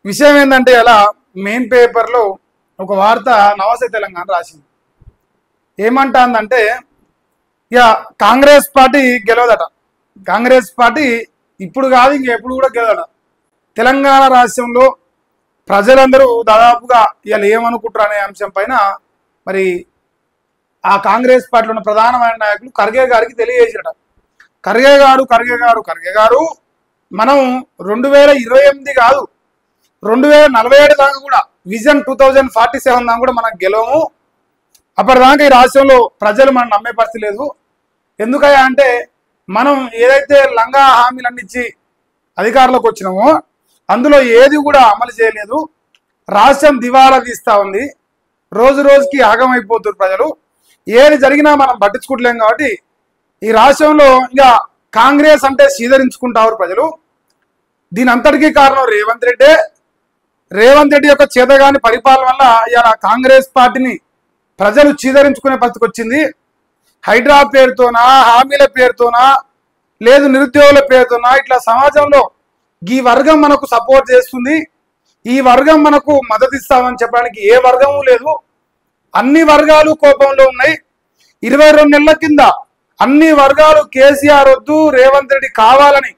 విషయం ఏంటంటే అలా మెయిన్ పేపర్లో ఒక వార్త నమస్తే తెలంగాణ రాసింది. ఏమంటాందంటే ఇక కాంగ్రెస్ పార్టీ గెలవదట. కాంగ్రెస్ పార్టీ ఇప్పుడు కాదు ఇంకెప్పుడు కూడా గెలవదట. తెలంగాణ రాష్ట్రంలో ప్రజలందరూ దాదాపుగా ఇవాళ ఏమనుకుంటారు అనే అంశం పైన మరి ఆ కాంగ్రెస్ పార్టీలో ఉన్న ప్రధానమైన నాయకులు ఖర్గే గారికి తెలియజేసారట. ఖర్గే గారు మనం 2028 కాదు 2047 దాకా కూడా విజన్ 2047 దాకా కూడా మనం గెలవము. అప్పటిదాకా ఈ రాష్ట్రంలో ప్రజలు మనం నమ్మే పరిస్థితి లేదు. ఎందుకయ్యా అంటే మనం ఏదైతే లంగా హామీలన్నీ ఇచ్చి అధికారంలోకి వచ్చినామో అందులో ఏది కూడా అమలు చేయలేదు. రాష్ట్రం దివాలా తీస్తూ ఉంది. రోజు రోజుకి ఆగమైపోతున్నారు ప్రజలు. ఏది జరిగినా మనం పట్టించుకోవట్లేం. కాబట్టి ఈ రాష్ట్రంలో ఇక కాంగ్రెస్ అంటే సీదరించుకుంటారు ప్రజలు. దీని అంతటికీ కారణం రేవంత్ రెడ్డి యొక్క చేతగాని పరిపాలన వల్ల ఇలా కాంగ్రెస్ పార్టీని ప్రజలు చీదరించుకునే పరిస్థితికి వచ్చింది. హైడ్రా పేరుతోనా, హామీల పేరుతోనా, లేదు నిరుద్యోగుల పేరుతోనా, ఇట్లా సమాజంలో ఈ వర్గం మనకు సపోర్ట్ చేస్తుంది, ఈ వర్గం మనకు మద్దతు ఇస్తామని చెప్పడానికి ఏ వర్గము లేదు. అన్ని వర్గాలు కోపంలో ఉన్నాయి. 22 నెలల కింద అన్ని వర్గాలు కేసీఆర్ వద్దు, రేవంత్ రెడ్డి కావాలని,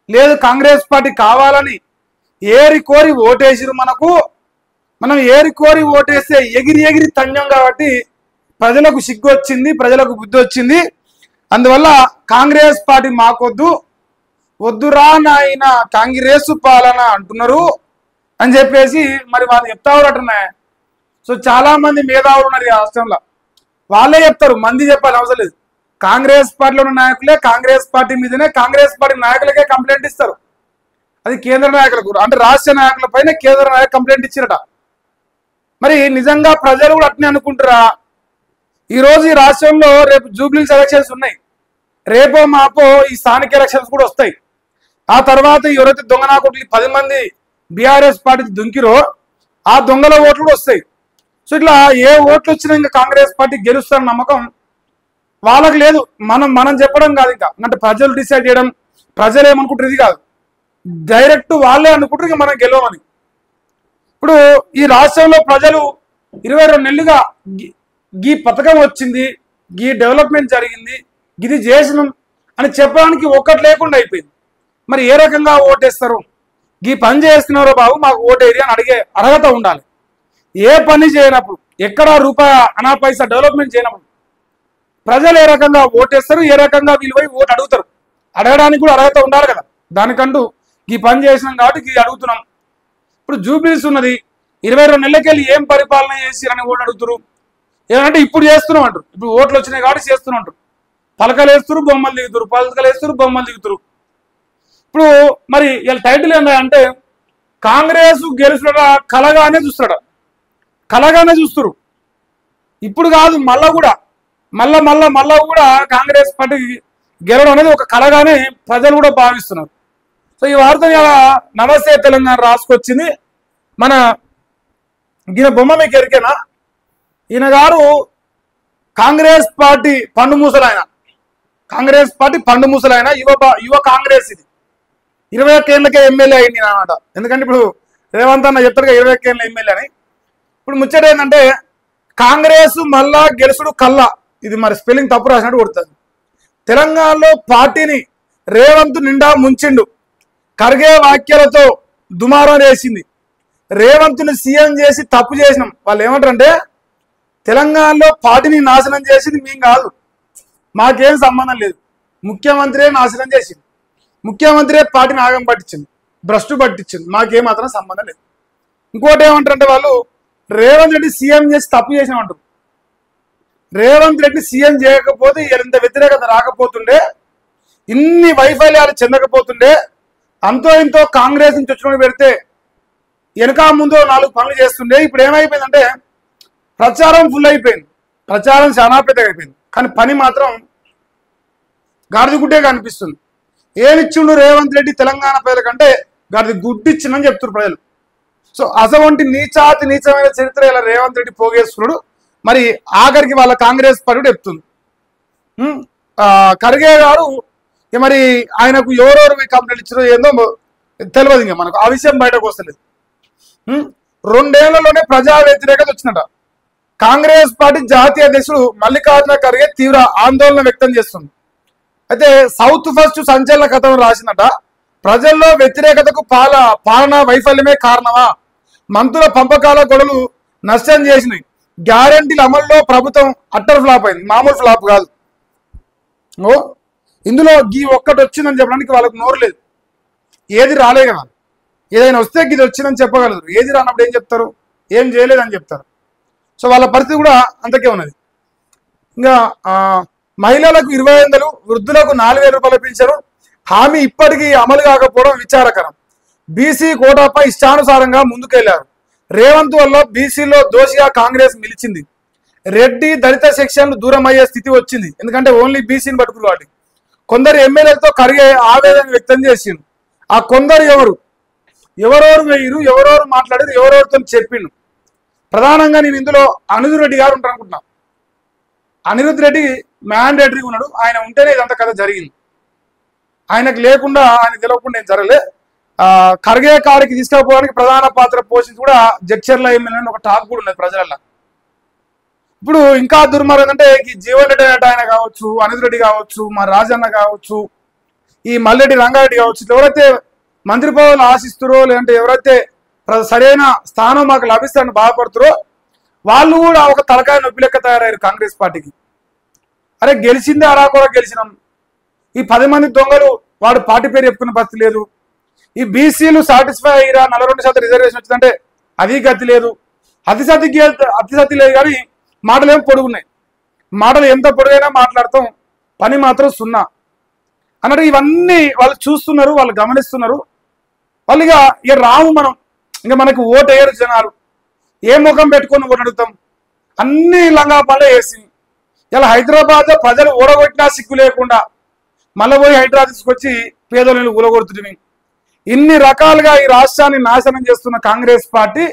లేదు కాంగ్రెస్ పార్టీ కావాలని ఏరి కోరి ఓటేసిరు. మనం ఏరి కోరి ఓటేస్తే ఎగిరి తంజం. కాబట్టి ప్రజలకు సిగ్గు వచ్చింది, ప్రజలకు బుద్ధి వచ్చింది. అందువల్ల కాంగ్రెస్ పార్టీ వద్దురా నాయన కాంగ్రెస్ పాలన అంటున్నారు అని చెప్పేసి మరి వాళ్ళు చెప్తా ఉన్నట్టున్నాయి. సో చాలా మంది మేధావులు ఉన్నారు ఈ రాష్ట్రంలో. వాళ్ళే చెప్తారు, మంది చెప్పాలి అవసరం లేదు. కాంగ్రెస్ పార్టీలో ఉన్న నాయకులే కాంగ్రెస్ పార్టీ మీదనే కాంగ్రెస్ పార్టీ నాయకులకే కంప్లైంట్ ఇస్తారు. అది కేంద్ర నాయకులకు, అంటే రాష్ట్ర నాయకుల పైన కేంద్ర నాయకులు కంప్లైంట్ ఇచ్చిరట. మరి నిజంగా ప్రజలు కూడా అట్నే అనుకుంటారా? ఈరోజు ఈ రాష్ట్రంలో రేపు జూబ్లీస్ ఎలక్షన్స్ ఉన్నాయి. రేపో మాపో ఈ స్థానిక ఎలక్షన్స్ కూడా వస్తాయి. ఆ తర్వాత ఎవరైతే దొంగ నాయకులు 10 మంది బీఆర్ఎస్ పార్టీ దుంకిరో ఆ దొంగల ఓట్లు కూడా వస్తాయి. సో ఇట్లా ఏ ఓట్లు వచ్చినా ఇంకా కాంగ్రెస్ పార్టీ గెలుస్తారన్న నమ్మకం వాళ్ళకి లేదు. మనం చెప్పడం కాదు, ఇంకా అంటే ప్రజలు డిసైడ్ చేయడం. ప్రజలు ఏమనుకుంటారు ఇది కాదు, డైరెక్ట్ వాళ్ళే అనుకుంటారు ఇంకా మనం గెలవమని. ఇప్పుడు ఈ రాష్ట్రంలో ప్రజలు 22 నెలలుగా ఈ పథకం వచ్చింది, ఈ డెవలప్మెంట్ జరిగింది, ఇది చేసినాం అని చెప్పడానికి ఒక్కటి లేకుండా అయిపోయింది. మరి ఏ రకంగా ఓటేస్తారు? ఈ పని చేస్తున్నారో బాబు మాకు ఓటేరి అని అడిగే అర్హత ఉండాలి. ఏ పని చేయనప్పుడు, ఎక్కడ రూపాయి అనా పైసా డెవలప్మెంట్ చేయనప్పుడు ప్రజలు ఏ రకంగా ఓటేస్తారు, ఏ రకంగా వీళ్ళు పోయి ఓటు అడుగుతారు? అడగడానికి కూడా అర్హత ఉండాలి కదా. దానికంటూ ఈ పని చేసినాం కాబట్టి ఇది అడుగుతున్నాం. ఇప్పుడు జూబ్లీస్ ఉన్నది, 22 నెలలకెళ్ళి ఏం పరిపాలన చేసిరని ఓటు అడుగుతారు. ఏమంటే ఇప్పుడు చేస్తున్నాం అంటారు. ఇప్పుడు ఓట్లు వచ్చినాయి కాబట్టి చేస్తున్నాం అంటారు. పలకలు వేస్తారు, బొమ్మలు దిగుతారు, పలకలు వేస్తారు, బొమ్మలు దిగుతారు. ఇప్పుడు మరి వీళ్ళ టైటిల్ ఏంటంటే కాంగ్రెస్ గెలుచుట కలగానే చూస్తారు. ఇప్పుడు కాదు, మళ్ళా కూడా కాంగ్రెస్ పార్టీ గెలవడం అనేది ఒక కలగానే ప్రజలు కూడా భావిస్తున్నారు. సో ఈ వార్త నమస్తే తెలంగాణ రాసుకొచ్చింది. మన ఈయన బొమ్మ మీకు ఎరికేనా? ఈయన గారు కాంగ్రెస్ పార్టీ పండు ముసలాయన, యువ కాంగ్రెస్. ఇది 21 ఏళ్ళకే ఎమ్మెల్యే అయింది అన్నమాట. ఎందుకంటే ఇప్పుడు రేవంత్ అన్న చెప్తారుగా 21 ఏళ్ళ ఎమ్మెల్యే అని. ఇప్పుడు ముచ్చట ఏంటంటే కాంగ్రెస్ మళ్ళా గెలుసుడు కల్లా, ఇది మరి స్పెల్లింగ్ తప్పు రాసినట్టు కొడుతుంది. తెలంగాణలో పార్టీని రేవంత్ నిండా ముంచిండు. ఖర్గే వ్యాఖ్యలతో దుమారం వేసింది. రేవంత్ని సీఎం చేసి తప్పు చేసినాం. వాళ్ళు ఏమంటారంటే తెలంగాణలో పార్టీని నాశనం చేసింది మేము కాదు, మాకేం సంబంధం లేదు, ముఖ్యమంత్రి నాశనం చేసింది, ముఖ్యమంత్రి పార్టీని ఆగం పట్టించింది, భ్రష్టు పట్టించింది, మాకేం మాత్రం సంబంధం లేదు. ఇంకోటి ఏమంటారంటే వాళ్ళు రేవంత్ రెడ్డి సీఎం చేసి తప్పు చేసినామంటారు. రేవంత్ రెడ్డి సీఎం చేయకపోతే ఇంత వ్యతిరేకత రాకపోతుండే, ఇన్ని వైఫల్యాలు చెందకపోతుండే, అంతో ఇంతో కాంగ్రెస్ నుంచి వచ్చిన పెడితే వెనక ముందు 4 పనులు చేస్తుండే. ఇప్పుడు ఏమైపోయిందంటే ప్రచారం ఫుల్ అయిపోయింది, ప్రచారం చాలా పెద్దగా అయిపోయింది, కానీ పని మాత్రం గాడిదగుడ్డే కనిపిస్తుంది. ఏమిచ్చిండు రేవంత్ రెడ్డి తెలంగాణ ప్రజలకంటే గాడిది గుడ్డిచ్చిందని చెప్తున్నారు ప్రజలు. సో అసవంటి నీచమైన చరిత్ర ఇలా రేవంత్ రెడ్డి పోగేస్తున్నాడు. మరి ఆఖరికి వాళ్ళ కాంగ్రెస్ పార్టీ చెప్తుంది. ఖర్గే గారు మరి ఆయనకు ఎవరెవరు కంప్లైంట్ ఇచ్చారో ఏందో తెలియదు, ఇంకా మనకు ఆ విషయం బయటకు వస్తలేదు. రెండేళ్లలోనే ప్రజా వ్యతిరేకత వచ్చిందట. కాంగ్రెస్ పార్టీ జాతీయ అధ్యక్షుడు మల్లికార్జున ఖర్గే తీవ్ర ఆందోళన వ్యక్తం చేస్తుంది. అయితే సౌత్ ఫస్ట్ సంచలన కథను రాసిందట. ప్రజల్లో వ్యతిరేకతకు పాలనా వైఫల్యమే కారణమా? మంత్రుల పంపకాల గొడవలు నష్టం చేసినాయి. గ్యారంటీల అమల్లో ప్రభుత్వం అట్టర్ ఫ్లాప్ అయింది, మామూలు ఫ్లాప్ కాదు. ఇందులో గీ ఒక్కటి వచ్చిందని చెప్పడానికి వాళ్ళకు నోరు లేదు. ఏది రాలే కదా, ఏదైనా వస్తే ఇది వచ్చిందని చెప్పగలరు. ఏది రానప్పుడు ఏం చెప్తారు? ఏం చేయలేదని చెప్తారు. సో వాళ్ళ పరిస్థితి కూడా అంతకే ఉన్నది. ఇంకా మహిళలకు 20,000, వృద్ధులకు 4,000 రూపాయలు పెంచారు. హామీ ఇప్పటికీ అమలు కాకపోవడం విచారకరం. బీసీ కోటాపై ఇష్టానుసారంగా ముందుకెళ్లారు. రేవంత్ వల్ల బీసీలో దోషిగా కాంగ్రెస్ నిలిచింది. రెడ్డి దళిత సెక్షన్లు దూరం అయ్యే స్థితి వచ్చింది. ఎందుకంటే ఓన్లీ బీసీని పట్టుకుని వాడి కొందరు ఎమ్మెల్యేలతో ఖర్గే ఆవేదన వ్యక్తం చేసిండు. ఆ కొందరు ఎవరెవరు వేయరు, ఎవరెవరు మాట్లాడారు, ఎవరెవరితో చెప్పిండు. ప్రధానంగా నేను ఇందులో అనిరుద్ రెడ్డి గారు ఉంటారు అనుకుంటున్నా. అనిరుద్ రెడ్డి మ్యాండేటరీగా ఉన్నాడు. ఆయన ఉంటేనే ఇదంతా కథ జరిగింది. ఆయనకు లేకుండా, ఆయనకు తెలియకుండా ఏం జరగలే. ఖర్గే కాడికి తీసుకుపోవడానికి ప్రధాన పాత్ర పోషించి కూడా జడ్చర్ల ఎమ్మెల్యే ఒక టాక్ కూడా ఉన్నది ప్రజలలో. ఇప్పుడు ఇంకా దుర్మార్గం అంటే ఈ జీవన్ రెడ్డి ఆయన కావచ్చు, అనిరుద్ రెడ్డి కావచ్చు, మా రాజన్న కావచ్చు, ఈ మల్లెడ్డి రంగారెడ్డి కావచ్చు, ఎవరైతే మంత్రి పదవులు ఆశిస్తారో, లేదంటే ఎవరైతే సరైన స్థానం మాకు లభిస్తారని బాధపడుతారో వాళ్ళు కూడా ఒక తలకాయ నొప్పి లెక్క తయారయ్యారు కాంగ్రెస్ పార్టీకి. అరే గెలిచిందే అలా కూడా గెలిచినాం. ఈ 10 మంది దొంగలు వాడు పార్టీ పేరు చెప్పుకునే పరిస్థితి లేదు. ఈ బీసీలు సాటిస్ఫై అయ్యారా, 42% రిజర్వేషన్ వచ్చిందంటే అది గతి లేదు. అతిశక్తి లేదు. కానీ మాటలు ఏమో పొడుగున్నాయి. మాటలు ఎంత పొడుగైనా మాట్లాడతాం, పని మాత్రం సున్నా అన్నట్టు. ఇవన్నీ వాళ్ళు చూస్తున్నారు, వాళ్ళు గమనిస్తున్నారు. వాళ్ళు ఇక రాము మనం, ఇంకా మనకు ఓటు వేయరు జనాలు. ఏ ముఖం పెట్టుకొని ఓటు అడుగుతాం? అన్ని లంగాపాలే వేసి ఇలా హైదరాబాద్లో ప్రజలు ఓడగొట్టినా సిగ్గు లేకుండా మళ్ళీ పోయి హైదరాబాద్ తీసుకొచ్చి పేదలను ఊలగొడుతుంది. ఇన్ని రకాలుగా ఈ రాష్ట్రాన్ని నాశనం చేస్తున్న కాంగ్రెస్ పార్టీ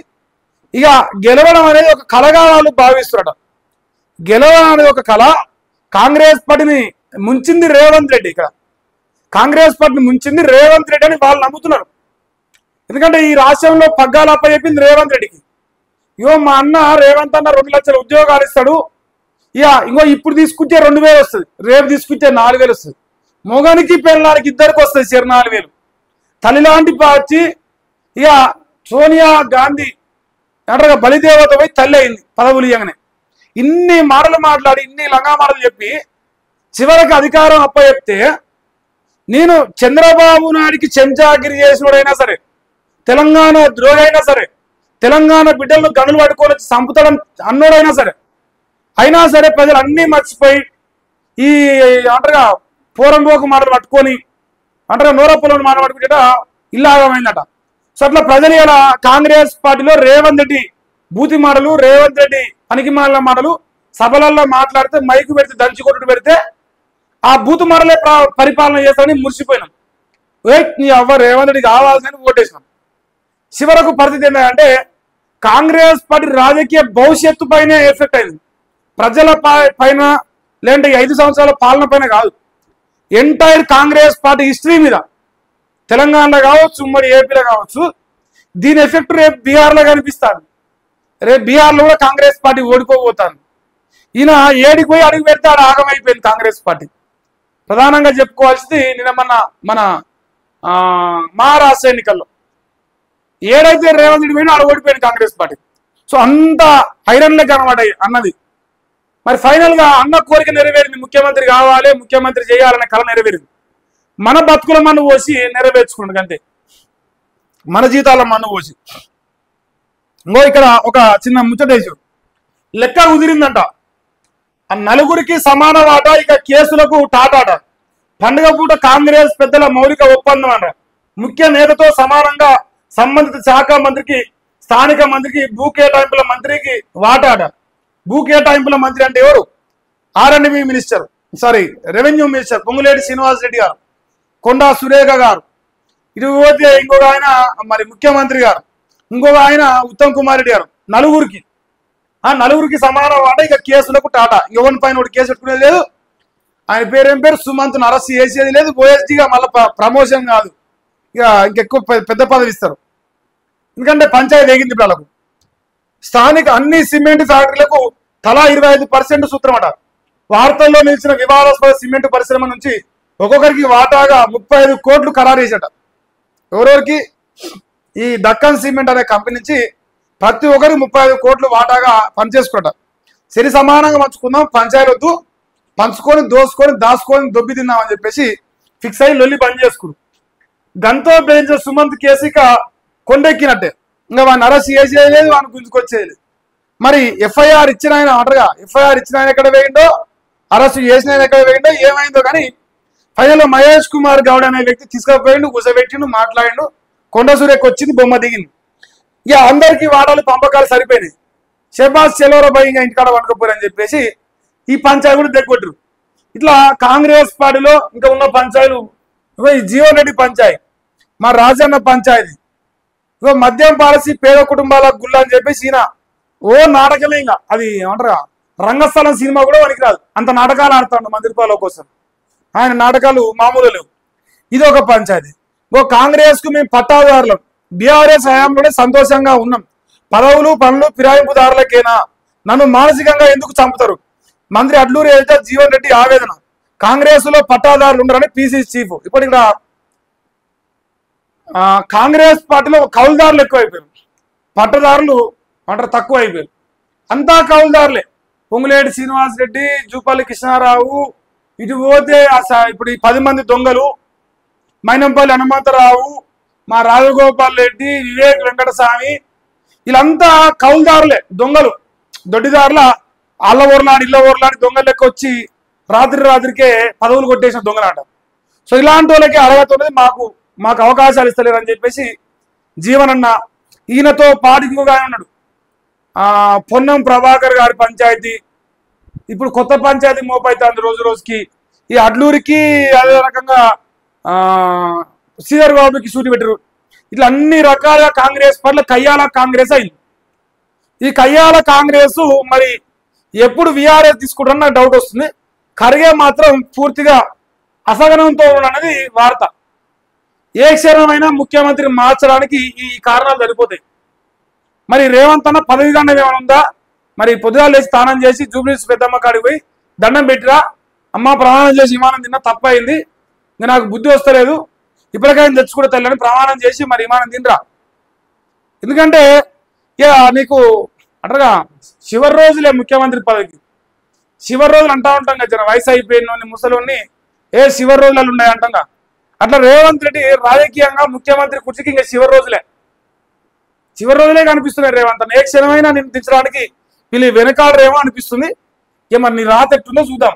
ఇక గెలవడం అనేది ఒక కళగా వాళ్ళు భావిస్తున్నారట. గెలవడం అనేది ఒక కళ. కాంగ్రెస్ పార్టీని ముంచింది రేవంత్ రెడ్డి. ఇక్కడ కాంగ్రెస్ పార్టీని ముంచింది రేవంత్ రెడ్డి అని వాళ్ళు నమ్ముతున్నారు. ఎందుకంటే ఈ రాష్ట్రంలో పగ్గాలప్ప చెప్పింది రేవంత్ రెడ్డికి. మా అన్న రేవంత్ అన్న 2 లక్షల ఉద్యోగాలు ఇస్తాడు. ఇప్పుడు తీసుకుంటే 2,000 వస్తుంది, రేపు తీసుకుంటే 4,000 వస్తుంది. మొగానికి పెళ్ళానికి ఇద్దరికి వస్తుంది 4,000. తల్లి లాంటి పార్టీ సోనియా గాంధీ అంటారు బలిదేవత పోయి తల్లి అయింది పదవులు ఇవ్వగానే. ఇన్ని మాటలు మాట్లాడి, ఇన్ని లంగా మాటలు చెప్పి చివరికి అధికారం అప్పచెప్తే నేను చంద్రబాబు నాయుడికి చెంచాగిరి చేసినోడైనా సరే, తెలంగాణ ద్రోహైనా సరే, తెలంగాణ బిడ్డలను గనులు పట్టుకొని వచ్చి చంపుతాడం అన్నోడైనా సరే, అయినా సరే ప్రజలు అన్నీ మర్చిపోయి ఈ అంటారుగా పోరంబోకు మాటలు పట్టుకొని అంటారు నోరప్పులను మాట పట్టుకుంటే ఇల్లాగమైందట. సో అట్లా ప్రజలు ఇలా కాంగ్రెస్ పార్టీలో రేవంత్ రెడ్డి బూతి మాటలు, రేవంత్ రెడ్డి పనికి మాటల మాటలు సభలలో మాట్లాడితే మైకు పెడితే దంచి కొట్టుడు పెడితే ఆ బూతు మాటలే పరిపాలన చేస్తారని మురిసిపోయినాం. నీ రేవంత్ రెడ్డి కావాల్సిన ఓటేసినాం. చివరకు పరిస్థితి ఏంటంటే కాంగ్రెస్ పార్టీ రాజకీయ భవిష్యత్తు పైనే ఎఫెక్ట్ అయింది. ప్రజల పైన లేదంటే 5 సంవత్సరాల పాలన పైన కాదు, ఎంటైర్ కాంగ్రెస్ పార్టీ హిస్టరీ మీద, తెలంగాణలో కావచ్చు, ఉమ్మడి ఏపీలో కావచ్చు. దీని ఎఫెక్ట్ రేపు బీహార్లో కనిపిస్తాను. రేపు బీహార్లో కూడా కాంగ్రెస్ పార్టీ ఓడిపోబోతాను. ఈయన ఏడికి పోయి అడుగు పెడితే ఆడ ఆగమైపోయింది కాంగ్రెస్ పార్టీ. ప్రధానంగా చెప్పుకోవాల్సింది నిన్న మన మహారాష్ట్ర ఎన్నికల్లో ఏడైతే రేవంత్ రెడ్డి పోయినా ఆడ ఓడిపోయింది కాంగ్రెస్ పార్టీ. సో అంత ఐరన్లే కనబడ అన్నది. మరి ఫైనల్ గా అన్న కోరిక నెరవేరింది. ముఖ్యమంత్రి కావాలి, ముఖ్యమంత్రి చేయాలనే కళ నెరవేరింది. మన బతుకుల మన్ను పోసి నెరవేర్చుకున్నది అంతే, మన జీతాల మన్ను పోసి. ఇక్కడ ఒక చిన్న ముచ్చటేసు లెక్క కుదిరిందంట. ఆ 4గురికి సమాన వాటా, ఇక కేసులకు టాటాట. పండుగ పూట కాంగ్రెస్ పెద్దల మౌలిక ఒప్పందం అంట. ముఖ్య నేతతో సమానంగా సంబంధిత శాఖ మంత్రికి, స్థానిక మంత్రికి, భూ కేటాయింపుల మంత్రికి వాటాట. భూ కేటాయింపుల మంత్రి అంటే ఎవరు? R&B minister, revenue minister Ponguleti Srinivas Reddy గారు, కొండా సురేఖ గారు. ఇది పోతే ఇంకొక ఆయన మరి ముఖ్యమంత్రి గారు, ఇంకొక ఆయన ఉత్తమ్ కుమార్ రెడ్డి గారు. 4గురికి, ఆ 4గురికి సమాన వాట, ఇక కేసులకు టాటా. ఎవరి పైన ఒకటి కేసు పెట్టుకునేది లేదు. ఆయన పేరేం పేరు సుమంత్ను అరెస్ట్ చేసేది లేదు. ఓఎస్డీగా మళ్ళీ ప్రమోషన్ కాదు, ఇంకెక్కువ పెద్ద పదవి ఇస్తారు. ఎందుకంటే పంచాయతీ ఎగింది ఇప్పుడు వాళ్ళకు. స్థానిక అన్ని సిమెంట్ ఫ్యాక్టరీలకు తలా 25% సూత్రమట. వార్తల్లో నిలిచిన వివాదాస్పద సిమెంట్ పరిశ్రమ నుంచి ఒక్కొక్కరికి వాటాగా 35 కోట్లు ఖరారు చేశాట. ఎవరెవరికి? ఈ దక్కన్ సిమెంట్ అనే కంపెనీ నుంచి ప్రతి ఒక్కరికి 35 కోట్లు వాటాగా పనిచేసుకుంట. సరి సమానంగా పంచుకుందాం, పంచాయతీ వద్దు, పంచుకొని దోసుకొని దాచుకొని దొబ్బి తిందామని చెప్పేసి ఫిక్స్ అయ్యి లొల్లి బంద్ చేసుకురు. గంతో బెదిరించిన సుమంత్ కేసిక కొండెక్కినట్టే. ఇంకా వాడిని అరెస్ట్ చేసేయలేదు, వాడిని గుంజుకొచ్చేది. మరి ఎఫ్ఐఆర్ ఇచ్చిన ఆయన అంటారుగా, ఎఫ్ఐఆర్ ఇచ్చిన ఆయన ఎక్కడ వేయండో, అరెస్ట్ చేసిన ఆయన ఎక్కడ వేయండో, ఏమైందో కానీ ఫైనల్లో మహేష్ కుమార్ గౌడ్ అనే వ్యక్తి తీసుకుపోయిండు, కూర్చోబెట్టిండు, మాట్లాడిండు. కొండ సూర్యకి వచ్చింది, బొమ్మ దిగింది. ఇక అందరికీ వాటాలు పంపకాలు సరిపోయినాయి. షెబాజ్ చెలోరా భయ ఇంకా ఇంటికాడ వండుకోపోరని చెప్పేసి ఈ పంచాయతీ కూడా దగ్గొట్టరు. ఇట్లా కాంగ్రెస్ పార్టీలో ఇంకా ఉన్న పంచాయతీలు ఈ జీవన్ రెడ్డి పంచాయతీ, మా రాజన్న పంచాయతీ, మద్యం పాలసీ పేద కుటుంబాల గుళ్ళ అని చెప్పేసి ఈయన ఓ నాటకమే. ఇంకా అది ఏమంటారు, రంగస్థలం సినిమా కూడా పనికిరాదు, అంత నాటకాలు ఆడుతాడు మంది రూపాయల కోసం. ఆయన నాటకాలు మామూలు లేవు. ఇది ఒక పంచాయతీ. కాంగ్రెస్ కు మేము పట్టాదారులం, బీఆర్ఎస్ హయాంలోనే సంతోషంగా ఉన్నాం. పదవులు పనులు ఫిరాయింపుదారులకేనా, నన్ను మానసికంగా ఎందుకు చంపుతారు? మంత్రి అడ్లూరి జీవన్ రెడ్డి ఆవేదన. కాంగ్రెస్ లో పట్టాదారులు ఉండరని పిసిసి చీఫ్. ఇప్పుడు ఇక్కడ కాంగ్రెస్ పార్టీలో కౌలుదారులు ఎక్కువైపోయారు, పట్టదారులు అంటారు తక్కువ అయిపోయారు. అంతా కౌలుదారులే. పొంగులేటి శ్రీనివాస్ రెడ్డి, జూపల్లి కృష్ణారావు, ఇటు పోతే ఇప్పుడు ఈ 10 మంది దొంగలు, మైనంపల్లి హనుమంతరావు, మా రాజగోపాల్ రెడ్డి, వివేక్ వెంకటస్వామి, వీళ్ళంతా కౌలుదారులే, దొంగలు, దొడ్డిదారుల అల్ల ఓర్లాడి ఇళ్ళ ఓర్లాడి దొంగల లెక్క వచ్చి రాత్రికే పదవులు కొట్టేసిన దొంగలాట. సో ఇలాంటి వాళ్ళకి అర్హత ఉన్నది, మాకు అవకాశాలు ఇస్తలేరు అని చెప్పేసి జీవనన్న ఈయనతో పాటిగా ఉన్నాడు. పొన్నం ప్రభాకర్ గారి పంచాయతీ ఇప్పుడు కొత్త పంచాయతీ మోపైతుంది రోజు రోజుకి. ఈ అడ్లూరికి అదే రకంగా శ్రీధర్ బాబుకి సూటి పెట్టరు. ఇట్లా అన్ని రకాల కాంగ్రెస్ పట్ల కయ్యాల కాంగ్రెస్ అయింది. ఈ కయ్యాల కాంగ్రెస్ మరి ఎప్పుడు విఆర్ఎస్ తీసుకుంటారని నాకు డౌట్ వస్తుంది. ఖర్గే మాత్రం పూర్తిగా అసహనంతో ఉన్నది వార్త. ఏ క్షణమైనా ముఖ్యమంత్రి మార్చడానికి ఈ కారణాలు సరిపోతాయి. మరి రేవంత్ అన్న పదవి గండం ఏమైనా ఉందా? మరి పొద్దుగాలు లేచి స్నానం చేసి జూబ్లీస్ పెద్దమ్మ కాడికి పోయి దండం పెట్టిరా, అమ్మ ప్రమాణం చేసి విమానం తిన్నా, తప్పయింది, ఇంకా నాకు బుద్ధి వస్తలేదు, ఇప్పటికైనా తెచ్చుకుంటే తల్లని ప్రమాణం చేసి మరి విమానం తినరా. ఎందుకంటే ఇక నీకు అంటారుగా చివరి రోజులే ముఖ్యమంత్రి పదవికి. చివరి రోజులు అంటా ఉంటాం కదా, వయసు అయిపోయిన ముసలోని చివరి రోజులు ఉన్నాయి అంటాంగా. అట్లా రేవంత్ రెడ్డి రాజకీయంగా ముఖ్యమంత్రి కుర్చీకి ఇంకా చివరి రోజులే కనిపిస్తున్నాయి. రేవంత్ అన్న ఏ క్షణమైనా నేను దించడానికి వీళ్ళు వెనకాడరేమో అనిపిస్తుంది. ఇక మరి నీ రాత ఎట్టుందో చూద్దాం.